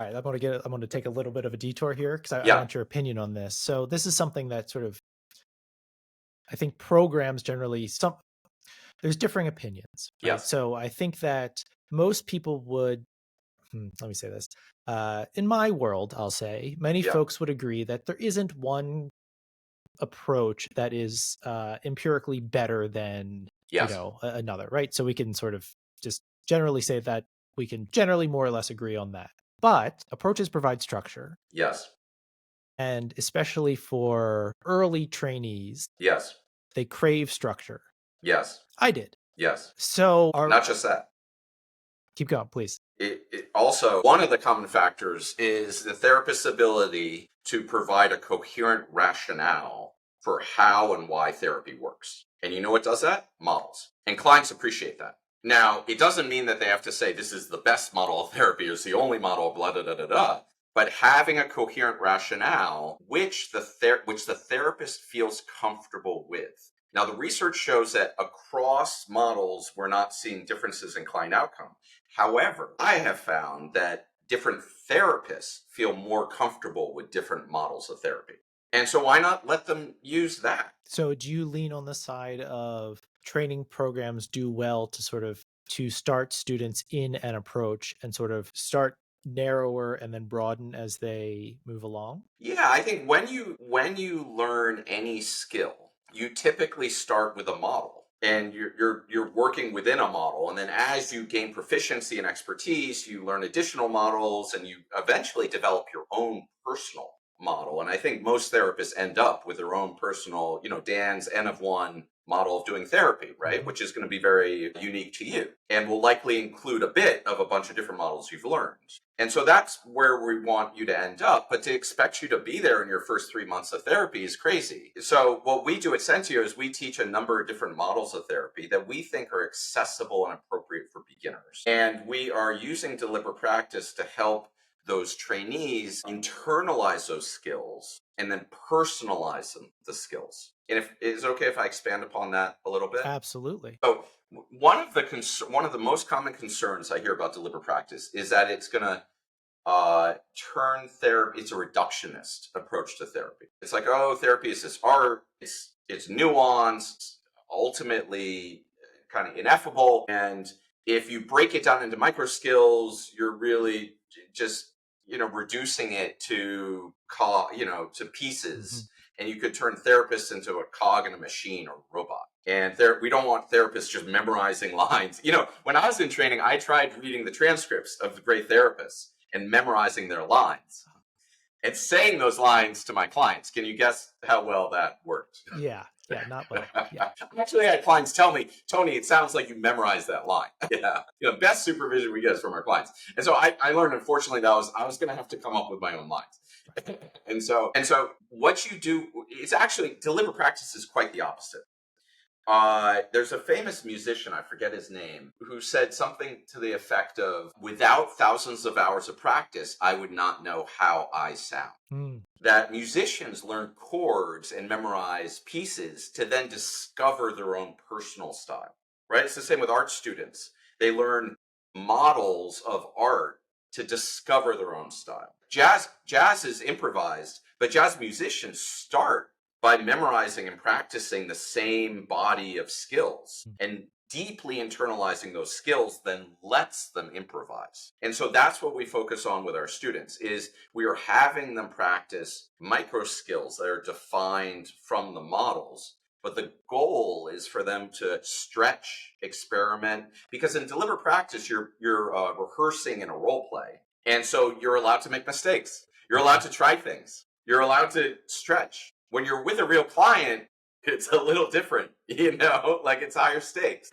All right, I'm going to take a little bit of a detour here because I Yeah. want your opinion on this. So this is something that sort of, I think programs generally, there's differing opinions, right? Yes. So I think that most people would, let me say this, in my world, I'll say, many Yeah. folks would agree that there isn't one approach that is empirically better than, Yes. another, right? So we can sort of just generally say that we can generally more or less agree on that. But approaches provide structure. Yes. And especially for early trainees, Yes. they crave structure. Yes. I did. Yes. So Not just that. keep going, please. It also, one of the common factors is the therapist's ability to provide a coherent rationale for how and why therapy works. And you know what does that? Models. And clients appreciate that. Now, it doesn't mean that they have to say this is the best model of therapy or it's the only model, blah, da, da, da, da. But having a coherent rationale, which the therapist feels comfortable with. Now, the research shows that across models, we're not seeing differences in client outcome. However, I have found that different therapists feel more comfortable with different models of therapy. And so why not let them use that? So do you lean on the side of training programs do well to start students in an approach and sort of start narrower and then broaden as they move along? Yeah, I think when you learn any skill, you typically start with a model and you're working within a model, and then as you gain proficiency and expertise, you learn additional models and you eventually develop your own personal model. And I think most therapists end up with their own personal, Dan's N of one model of doing therapy, right? Mhm. Which is going to be very unique to you and will likely include a bit of a bunch of different models you've learned. And so that's where we want you to end up. But to expect you to be there in your first 3 months of therapy is crazy. So what we do at Sentio is we teach a number of different models of therapy that we think are accessible and appropriate for beginners. And we are using deliberate practice to help those trainees internalize those skills and then personalize the skills. And if it's okay if I expand upon that a little bit. Absolutely. So one of the most common concerns I hear about deliberate practice is that it's going to turn therapy. It's a reductionist approach to therapy. It's like, oh, therapy is this art. It's nuanced, ultimately kind of ineffable. And if you break it down into micro skills, you're really just reducing it to Mhm. pieces. And you could turn therapists into a cog in a machine or a robot. And we don't want therapists just memorizing lines. When I was in training, I tried reading the transcripts of the great therapists and memorizing their lines and saying those lines to my clients. Can you guess how well that worked? Yeah. Yeah. Not well. Yeah. Actually, I had clients tell me, Tony, it sounds like you memorized that line. Yeah. Best supervision we get is from our clients. And so I learned, unfortunately, that I was going to have to come up with my own lines. And so what you do is actually deliberate practice is quite the opposite. There's a famous musician, I forget his name, who said something to the effect of, without thousands of hours of practice, I would not know how I sound. Mm. That musicians learn chords and memorize pieces to then discover their own personal style, right? It's the same with art students. They learn models of art to discover their own style. Jazz is improvised, but jazz musicians start by memorizing and practicing the same body of skills, and deeply internalizing those skills then lets them improvise. And so that's what we focus on with our students is we are having them practice micro skills that are defined from the models, but the goal is for them to stretch, experiment, because in deliberate practice you're rehearsing in a role play, and so you're allowed to make mistakes, you're allowed to try things, you're allowed to stretch. When you're with a real client, it's a little different, like it's higher stakes.